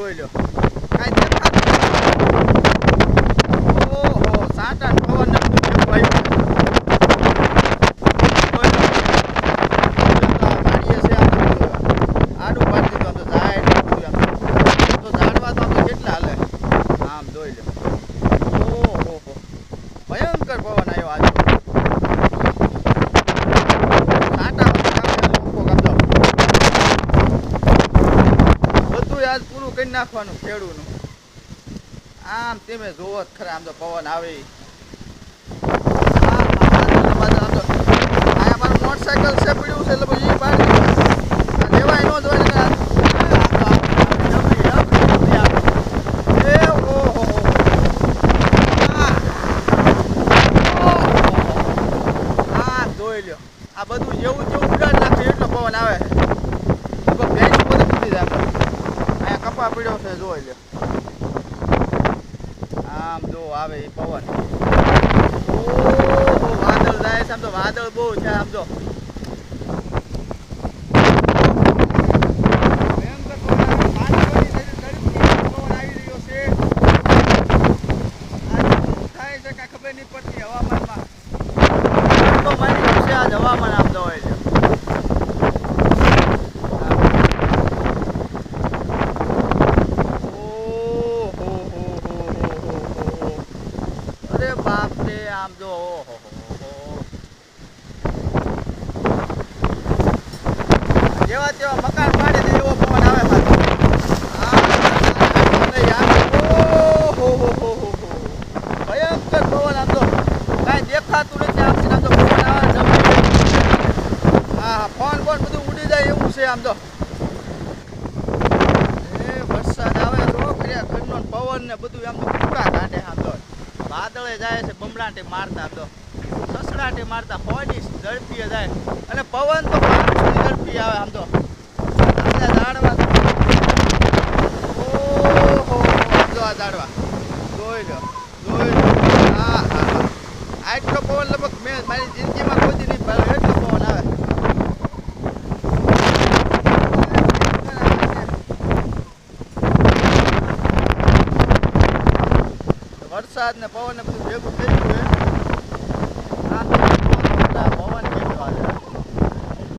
જોઈ લો કાંઈ દેખાતું ઓહો સાટા પવન ને ભાઈ આડું પાડી દીધું આમ તો જાય તો ઝાડવા તો આમ કેટલા હાલે આમ જોઈ લો ઓહો ભયંકર પવન આવ્યો આજે આજ પૂરું કરી નાખવાનું ખેડૂનું આમ તમે જોવો જ ખરા આમ તો પવન આવે અહીંયા મારું મોટરસાયકલ છે પડ્યું છે એટલે પછી પાડી લેવાય ન જોવાય જોઈ લ્યો આ બધું જેવું જેવું ઉડાડ નાખે એટલો પવન આવે બધું કૂદી જાય કપા પીડ્યો છે જોઈ લે આમ જો આવે એ પવન ઓહો વાદળ જાય છે આમ તો વાદળ બહુ છે આમ જો ખબર નહીં પડતી હવામાનમાં તો માની છે આજ હવામાન આમ જો હોય છે બાપ રે આમ જો ઓહો જેવા તેવા મકાન પાડી દે એવો પવન આવે ભયંકર પવન આમ તો કાંઈ દેખાતું નથી આમ તો પવન આવે હા ફોન બધું ઉડી જાય એવું છે આમ તો એ વરસાદ આવે તો ખરેખરનો પવન ને બધું આમ તો ફૂંકા કાઢે આમ તો વાદળે જાય છે બમણાટે મારતા તો સસડાટે મારતા હોડી ઝડપીએ જાય અને પવન તો ઝડપી આવે આમ તો